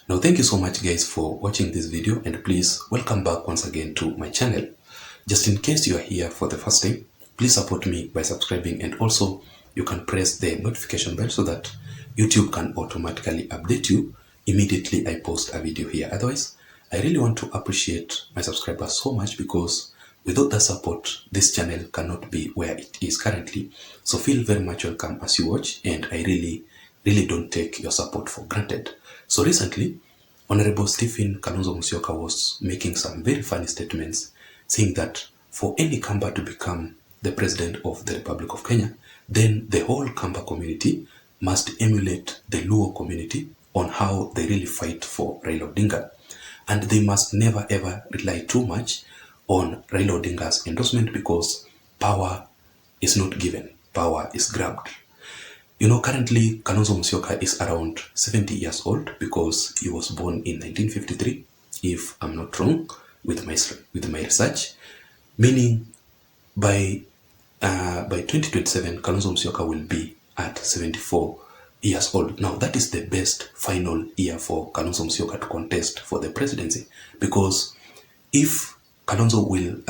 Now, thank you so much guys for watching this video, and please welcome back once again to my channel. Just in case you are here for the first time, please support me by subscribing, and also you can press the notification bell so that YouTube can automatically update you immediately I post a video here. Otherwise, I really want to appreciate my subscribers so much, because without the support, this channel cannot be where it is currently. So feel very much welcome as you watch, and I really don't take your support for granted. So recently, Honorable Stephen Kalonzo Musyoka was making some very funny statements, saying that for any Kamba to become the president of the Republic of Kenya, then the whole Kamba community must emulate the Luo community on how they really fight for Raila Odinga. And they must never ever rely too much on Raila Odinga's endorsement, because power is not given, power is grabbed. You know, currently Kalonzo Musyoka is around 70 years old, because he was born in 1953, if I'm not wrong with my research, meaning by 2027 Kalonzo Musyoka will be at 74 years old. Now that is the best final year for Kalonzo Musyoka to contest for the presidency, because if Kalonzo will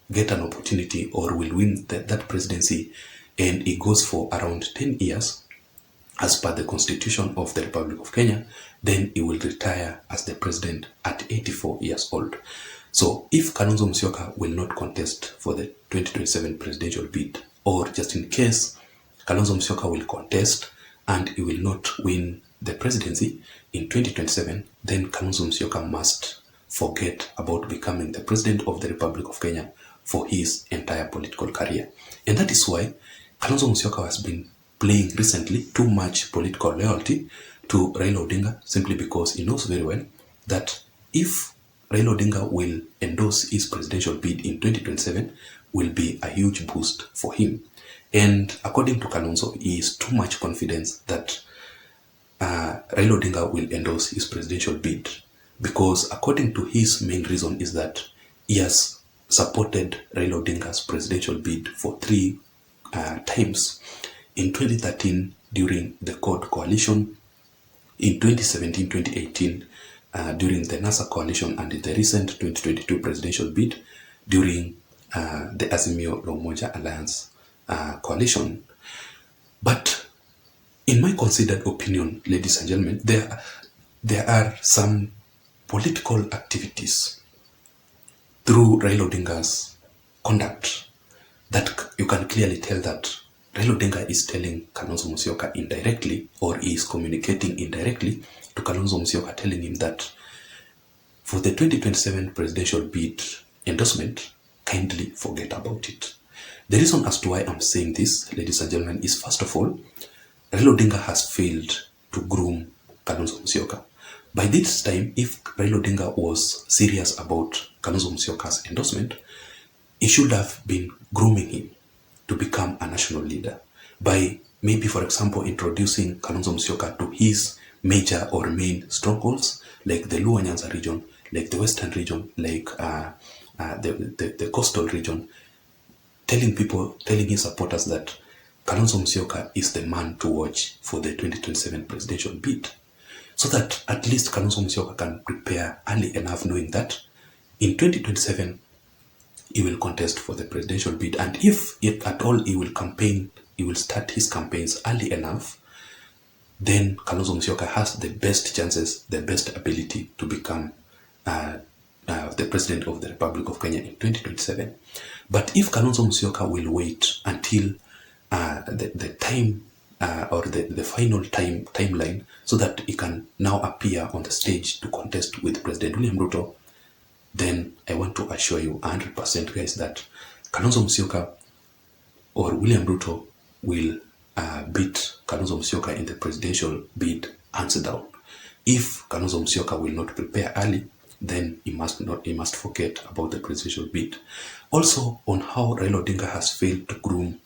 get an opportunity or will win that presidency, and it goes for around 10 years as per the constitution of the Republic of Kenya, then he will retire as the president at 84 years old. So if Kalonzo Musyoka will not contest for the 2027 presidential bid, or just in case Kalonzo Musyoka will contest and he will not win the presidency in 2027, then Kalonzo Musyoka must forget about becoming the president of the Republic of Kenya for his entire political career. And that is why Kalonzo Musyoka has been playing recently too much political loyalty to Raila Odinga, simply because he knows very well that if Raila Odinga will endorse his presidential bid in 2027, will be a huge boost for him. And according to Kalonzo, he is too much confident that Raila Odinga will endorse his presidential bid, because according to his main reason is that he has supported Raila Odinga's presidential bid for 3 times: in 2013 during the CORD coalition, in 2017, 2018 during the NASA coalition, and in the recent 2022 presidential bid during the Azimio La Umoja Alliance coalition. But in my considered opinion, ladies and gentlemen, there are some political activities through Raila Odinga's conduct that you can clearly tell that Raila Odinga is telling Kalonzo Musyoka indirectly, or he is communicating indirectly to Kalonzo Musyoka, telling him that for the 2027 presidential bid endorsement, kindly forget about it. The reason as to why I'm saying this, ladies and gentlemen, is first of all, Raila Odinga has failed to groom Kalonzo Musyoka. By this time, if Raila Odinga was serious about Kalonzo Musyoka's endorsement, he should have been grooming him to become a national leader by maybe, for example, introducing Kalonzo Musyoka to his major or main strongholds, like the Luo Nyanza region, like the Western region, like the coastal region, telling his supporters that Kalonzo Musyoka is the man to watch for the 2027 presidential bid, so that at least Kalonzo Musyoka can prepare early enough, knowing that in 2027 he will contest for the presidential bid, and if at all he will start his campaigns early enough, then Kalonzo Musyoka has the best chances, the best ability to become the president of the Republic of Kenya in 2027. But if Kalonzo Musyoka will wait until the time or the final timeline, so that he can now appear on the stage to contest with President William Ruto, then I want to assure you 100% guys that Kalonzo Musyoka or William Ruto will beat Kalonzo Musyoka in the presidential bid hands down. If Kalonzo Musyoka will not prepare early, then he must forget about the presidential bid. Also, on how Raila Odinga has failed to groom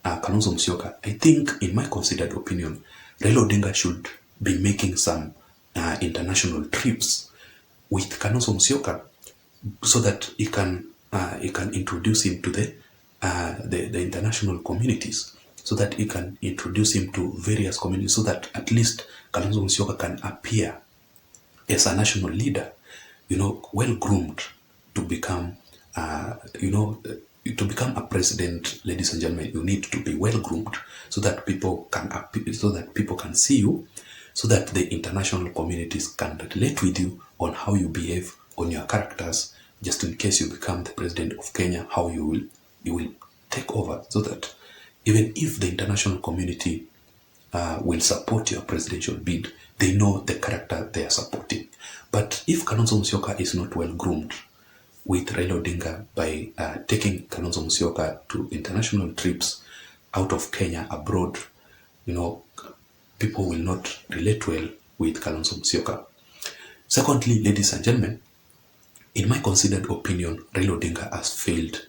Kalonzo Musyoka, I think, in my considered opinion, Raila Odinga should be making some international trips with Kalonzo Musyoka, so that he can introduce him to the international communities, so that he can introduce him to various communities, so that at least Kalonzo Musyoka can appear as a national leader, well groomed to become, to become a president, ladies and gentlemen, you need to be well groomed so that people can see you, so that the international communities can relate with you on how you behave, on your characters, just in case you become the president of Kenya, how you will take over, so that even if the international community will support your presidential bid, they know the character they are supporting. But if Kalonzo Musyoka is not well groomed with Raila Odinga by taking Kalonzo Musyoka to international trips out of Kenya, abroad, people will not relate well with Kalonzo Musyoka. Secondly, ladies and gentlemen, in my considered opinion, Raila Odinga has failed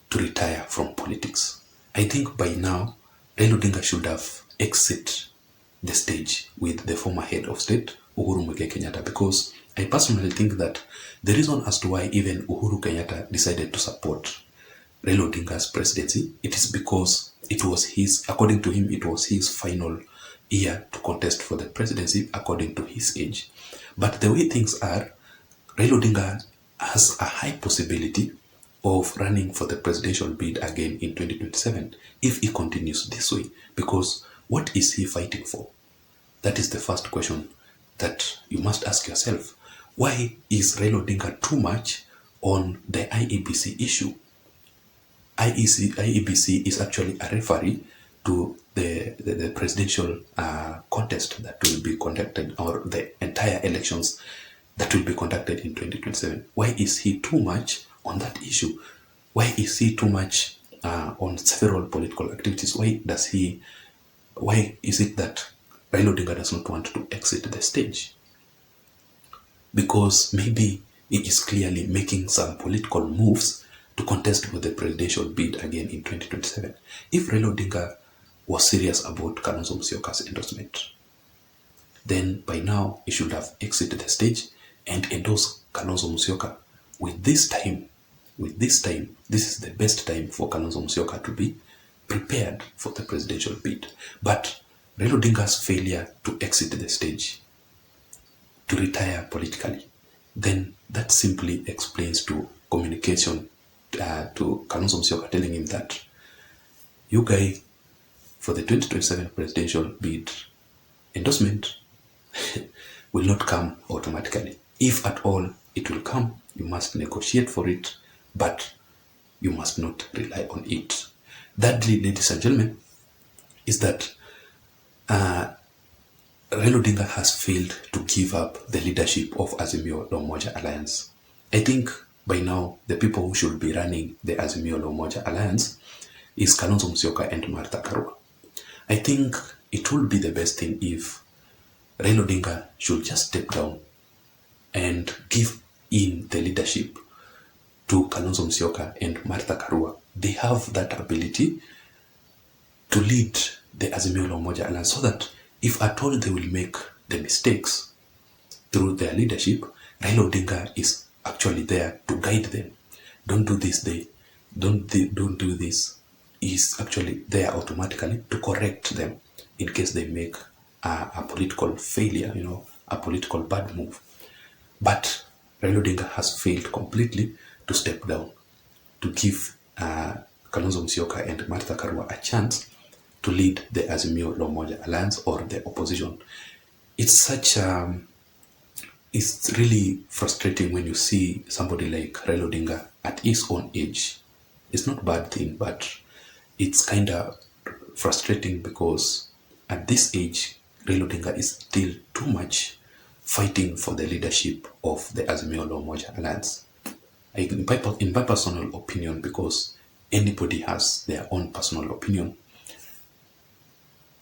to retire from politics. I think by now, Raila Odinga should have exited the stage with the former head of state, Uhuru Muigai Kenyatta, because I personally think that the reason as to why even Uhuru Kenyatta decided to support Raila Odinga's presidency, it is because it was according to him, it was his final year to contest for the presidency according to his age. But the way things are, Raila Odinga has a high possibility of running for the presidential bid again in 2027 if he continues this way. Because what is he fighting for? That is the first question that you must ask yourself. Why is Raila Odinga too much on the IEBC issue? IEBC is actually a referee to the presidential contest that will be conducted, or the entire elections that will be conducted in 2027. Why is he too much on that issue? Why is he too much on several political activities? Why is it that Raila Odinga does not want to exit the stage? Because maybe he is clearly making some political moves to contest for the presidential bid again in 2027. If Raila Odinga was serious about Kalonzo Musyoka's endorsement, then by now he should have exited the stage and endorse Kalonzo Musyoka. With this time, this is the best time for Kalonzo Musyoka to be prepared for the presidential bid. But Raila Odinga's failure to exit the stage, to retire politically, then that simply explains to communication to Kalonzo Musyoka, telling him that you guys, for the 2027 presidential bid, endorsement will not come automatically. If at all it will come, you must negotiate for it, but you must not rely on it. Thirdly, ladies and gentlemen, is that Raila Odinga has failed to give up the leadership of Azimio la Umoja Alliance. I think by now, the people who should be running the Azimio la Umoja Alliance is Kalonzo Musyoka and Martha Karua. I think it would be the best thing if Raila Odinga should just step down and give in the leadership to Kalonzo Musyoka and Martha Karua. They have that ability to lead the Azimio la Umoja Alliance, so that if at all they will make the mistakes through their leadership, Raila Odinga is actually there to guide them. Don't do this, don't do this. He's actually there automatically to correct them in case they make a political failure, a political bad move. But Raila Odinga has failed completely to step down, to give Kalonzo Musyoka and Martha Karua a chance to lead the Azimio la Umoja Alliance, or the opposition. It's really frustrating when you see somebody like Raila Odinga at his own age. It's not a bad thing, but it's kind of frustrating because at this age, Raila Odinga is still too much fighting for the leadership of the Azimio la Umoja Alliance. In my personal opinion, because anybody has their own personal opinion,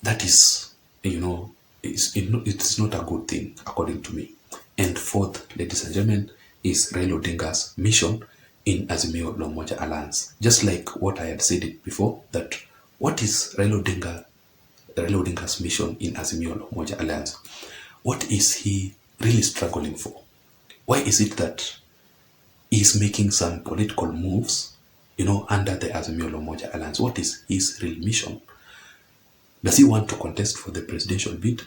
that is, it's not a good thing, according to me. And fourth, ladies and gentlemen, is Raila Odinga's mission in Azimio la Umoja Alliance. Just like what I had said it before, that what is Raila Odinga's mission in Azimio la Umoja Alliance? What is he really struggling for? Why is it that he's making some political moves, under the Azimio la Umoja Alliance? What is his real mission? Does he want to contest for the presidential bid?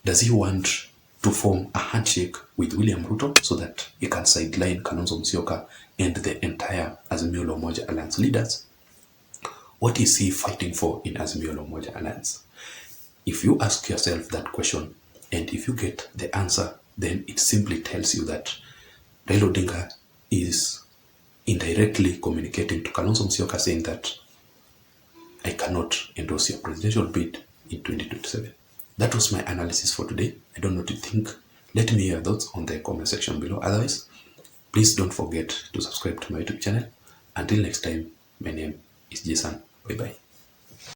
Does he want to form a handshake with William Ruto so that he can sideline Kalonzo Musyoka and the entire Azimio la Umoja Alliance leaders? What is he fighting for in Azimio la Umoja Alliance? If you ask yourself that question, and if you get the answer, then it simply tells you that Raila Odinga is indirectly communicating to Kalonzo Musyoka saying that I cannot endorse your presidential bid in 2027. That was my analysis for today. I don't know what you think. Let me hear your thoughts on the comment section below. Otherwise, please don't forget to subscribe to my YouTube channel. Until next time, my name is Json. Bye bye.